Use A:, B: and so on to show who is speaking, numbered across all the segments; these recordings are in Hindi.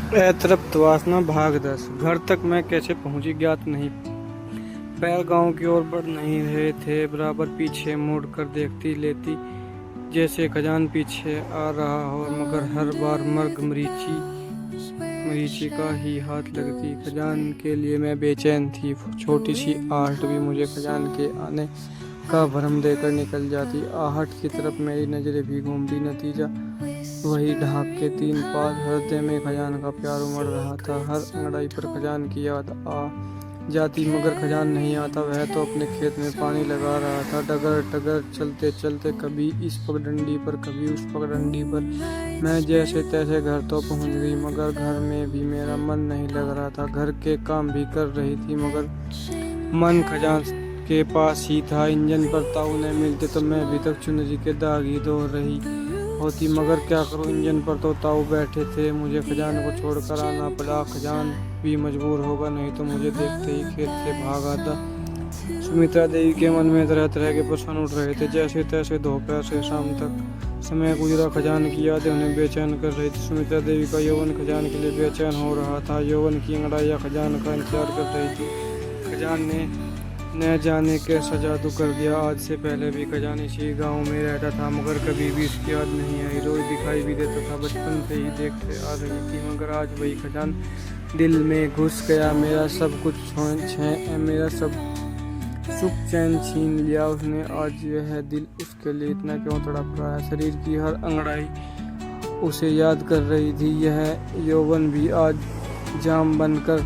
A: अतृप्त वासना भाग 10। घर तक मैं कैसे पहुंची ज्ञात नहीं। पैर गांव की ओर बढ़ नहीं रहे थे। बराबर पीछे मुड़ कर देखती लेती जैसे खजान पीछे आ रहा हो, मगर हर बार मर्ग मरीची का ही हाथ लगती। खजान के लिए मैं बेचैन थी। छोटी सी आहट भी मुझे खजान के आने का भरम देकर निकल जाती। आहट की तरफ मेरी नजरें भी घूमती। नतीजा वही ढाक के 3 पाल। हृदय में खजान का प्यार उमड़ रहा था। हर अंगड़ाई पर खजान की याद आ जाती, मगर खजान नहीं आता। वह तो अपने खेत में पानी लगा रहा था। डगर डगर चलते चलते कभी इस पगडंडी पर कभी उस पगडंडी पर मैं जैसे तैसे घर तो पहुंच गई, मगर घर में भी मेरा मन नहीं लग रहा था। घर के काम भी कर रही थी, मगर मन खजान के पास ही था। इंजन पर ताऊ न मिलते तो मैं अभी तक चुनरी के दाग ही धो रही होती, मगर क्या करूं, इंजन पर तो ताऊ बैठे थे। मुझे खजान को छोड़कर आना पड़ा। खजान भी मजबूर होगा, नहीं तो मुझे देखते ही खेत से भाग आता। सुमित्रा देवी के मन में तरह तरह के प्रश्न उठ रहे थे। जैसे तैसे दोपहर से शाम तक समय गुजरा। खजान की यादें उन्हें बेचैन कर रही थी। सुमित्रा देवी का यौवन खजान के लिए बेचैन हो रहा था। यौवन की अंगड़ाइयां खजान का इंतजार कर रही थी। खजान ने न जाने कैसा जादू कर दिया। आज से पहले भी खजान इसी गांव में रहता था, मगर कभी भी इसकी याद नहीं आई। रोज दिखाई भी देता था, बचपन से ही देखते आ रही थी, मगर आज वही खजान दिल में घुस गया। मेरा सब सुख चैन छीन लिया उसने। आज यह दिल उसके लिए इतना क्यों तड़प रहा है। शरीर की हर अंगड़ाई उसे याद कर रही थी। यह यौवन भी आज जाम बनकर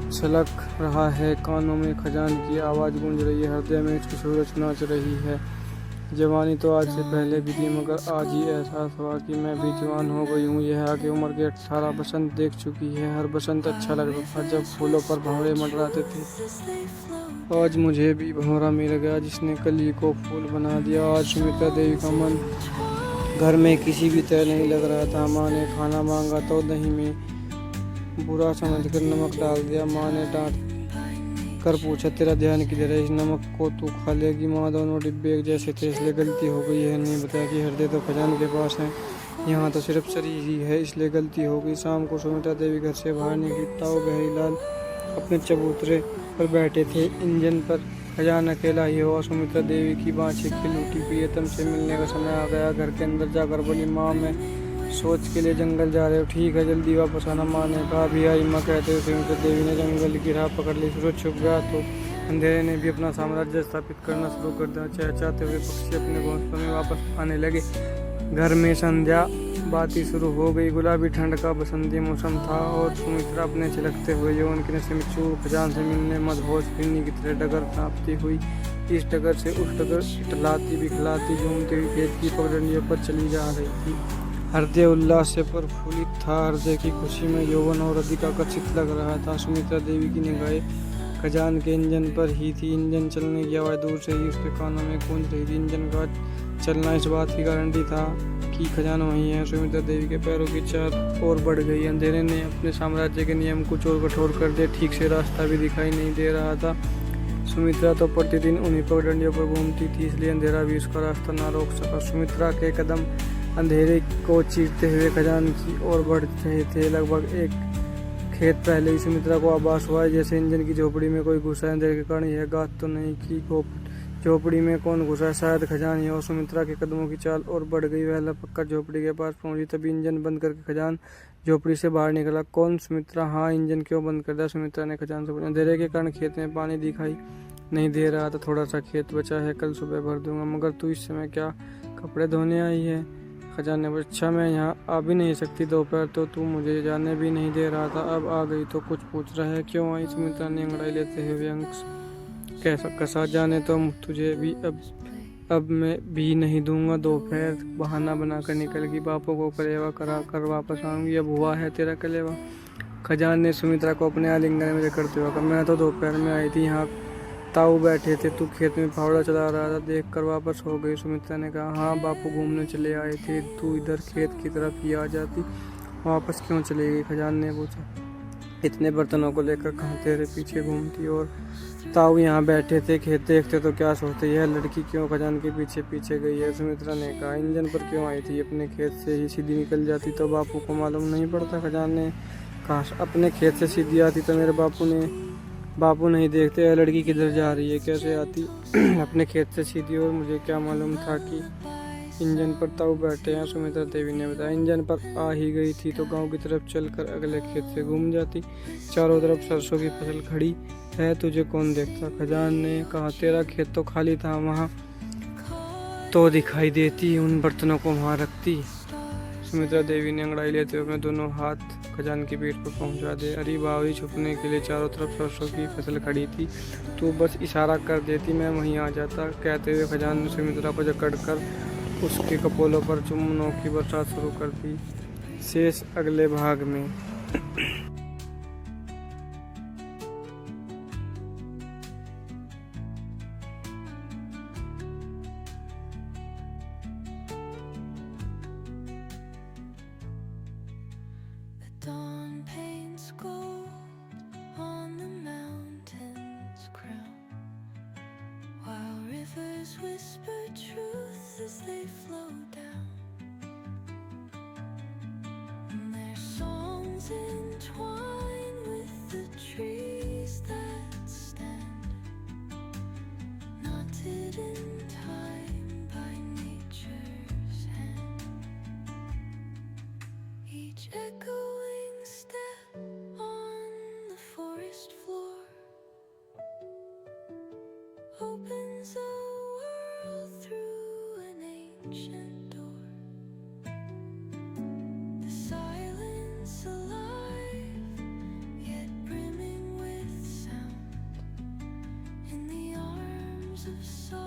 A: छलक रहा है। कानों में खजान की आवाज़ गूंज रही है। हृदय में इसकी सूरज नाच रही है। जवानी तो आज से पहले भी थी, मगर आज ही एहसास हुआ कि मैं भी जवान हो गई हूँ। यह आगे उम्र के 18 बसंत देख चुकी है। हर बसंत अच्छा लगता था जब फूलों पर भंवरे मंडराते थे। आज मुझे भी भंवरा मिल गया जिसने कली को फूल बना दिया। आज सुमित्रा देवी का मन घर में किसी भी तरह नहीं लग रहा था। माँ ने खाना मांगा तो दही में बुरा समझकर नमक डाल दिया। माँ ने डांट कर पूछा, तेरा ध्यान किधर है, इस नमक को तू खा लेगी। माँ दोनों डिब्बे एक जैसे थे, इसलिए गलती हो गई है। नहीं बताया कि हृदय तो खजान के पास है, यहाँ तो सिर्फ शरीर ही है, इसलिए गलती हो गई। शाम को सुमित्रा देवी घर से बाहर निकली। ताऊ गहरीलाल अपने चबूतरे पर बैठे थे। इंजन पर खजान अकेला ही हुआ। सुमित्रा देवी की बाँछें खिल उठी। प्रियतम से मिलने का समय आ गया। घर के अंदर जाकर बोली, माँ मैं सोच के लिए जंगल जा रहे हो, ठीक है जल्दी वापस आना। माँ ने कहा भी आई। माँ कहते हुए सुमित्रा देवी ने जंगल की राह पकड़ ली। सूरज छुप गया तो अंधेरे ने भी अपना साम्राज्य स्थापित करना शुरू कर दिया। चहचहाते हुए पक्षी अपने घोंसलों में वापस आने लगे। घर में संध्या बाती शुरू हो गई। गुलाबी ठंड का बसंती मौसम था और सुमित्रा अपने छिलकते हुए यौवन के नशे में चूर खजान से मिलने मदहोश फिरनी की तरह डगर कांपती हुई इस डगर से उस डगर इटलाती बिखलाती झूमती हुई खेत की पगडंडियों पर चली जा रही थी। हृदय उल्लास से प्रफुल्लित था। हृदय की खुशी में यौवन और अधिक आकर्षित लग रहा था। सुमित्रा देवी की निगाहें खजान के इंजन पर ही थी। इंजन चलने की आवाज़ दूर से ही उसके कानों में गूंज रही थी। इंजन का चलना इस बात की गारंटी था कि खजान वहीं है। सुमित्रा देवी के पैरों की चाल और बढ़ गई। अंधेरे ने अपने साम्राज्य के नियम कुछ और कठोर कर दिए। ठीक से रास्ता भी दिखाई नहीं दे रहा था। सुमित्रा तो प्रतिदिन उन्हीं पगडंडियों पर घूमती थी, इसलिए अंधेरा भी उसका रास्ता न रोक सका। सुमित्रा के कदम अंधेरे को चीरते हुए खजान की ओर बढ़ रहे थे। लगभग एक खेत पहले ही सुमित्रा को आभास हुआ जैसे इंजन की झोपड़ी में कोई घुसा है। अंधेरे के कारण यह बात तो नहीं कि झोपड़ी में कौन घुसा है, शायद खजान ही हो। सुमित्रा के कदमों की चाल और बढ़ गई। वह लपक कर झोपड़ी के पास पहुंची। तभी इंजन बंद करके खजान झोपड़ी से बाहर निकला। कौन? सुमित्रा। हाँ, इंजन क्यों बंद कर दिया? सुमित्रा ने खजान से पूछा। अंधेरे के कारण खेत में पानी दिखाई नहीं दे रहा था। थोड़ा सा खेत बचा है, कल सुबह भर दूंगा। मगर तू इस समय क्या कपड़े धोने आई है? खजान ने पूछा। अच्छा, मैं यहाँ आ भी नहीं सकती। दोपहर तो तू मुझे जाने भी नहीं दे रहा था, अब आ गई तो कुछ पूछ रहा है, क्यों आई? सुमित्रा ने अंगड़ाई लेते हुए अंक कैसा कसा। जाने तो तुझे भी अब मैं भी नहीं दूंगा। दोपहर बहाना बनाकर निकल गई। बापू को कलेवा करा कर वापस आऊंगी। अब हुआ है तेरा कलेवा? खजान ने सुमित्रा को अपने आलिंगन में करते हुए कहा, मैं तो दोपहर में आई थी, यहाँ ताऊ बैठे थे, तू खेत में फावड़ा चला रहा था, देख कर वापस हो गई। सुमित्रा ने कहा, हाँ बापू घूमने चले आए थे, तू इधर खेत की तरफ ही आ जाती, वापस क्यों चली गई? खजान ने पूछा। इतने बर्तनों को लेकर कहाँ तेरे पीछे घूमती? और ताऊ यहाँ बैठे थे, खेत देखते तो क्या सोचते, यह लड़की क्यों खजान के पीछे पीछे गई है? सुमित्रा ने कहा, इंजन पर क्यों आई थी? अपने खेत से ही सीधी निकल जाती तो बापू को मालूम नहीं पड़ता। खजान ने काश अपने खेत से सीधी आती तो मेरे बापू नहीं देखते यह लड़की किधर जा रही है, कैसे आती अपने खेत से सीधी। और मुझे क्या मालूम था कि इंजन पर ताऊ बैठे हैं, सुमित्रा देवी ने बताया। इंजन पर आ ही गई थी तो गांव की तरफ चलकर अगले खेत से घूम जाती। चारों तरफ सरसों की फसल खड़ी है, तुझे कौन देखता। खजान ने कहा, तेरा खेत तो खाली था, वहाँ तो दिखाई देती, उन बर्तनों को वहाँ रखती। सुमित्रा देवी ने अंगड़ाई लेते हुए अपने दोनों हाथ खजान की पीठ पर पहुंचा दे। अरे बावरी, छुपने के लिए चारों तरफ सरसों की फसल खड़ी थी, तू बस इशारा कर देती, मैं वहीं आ जाता। कहते हुए खजान ने सुमित्रा को जकड़कर उसके कपोलों पर चुम्बनों की बरसात शुरू कर दी। शेष अगले भाग में।
B: Dawn paints gold on the mountain's crown, while rivers whisper truth as they flow down, and their songs entwine with the trees that stand, knotted in time by nature's hand. Each echoing step on the forest floor opens a world through an ancient door. The silence alive, yet brimming with sound, in the arms of sorrow.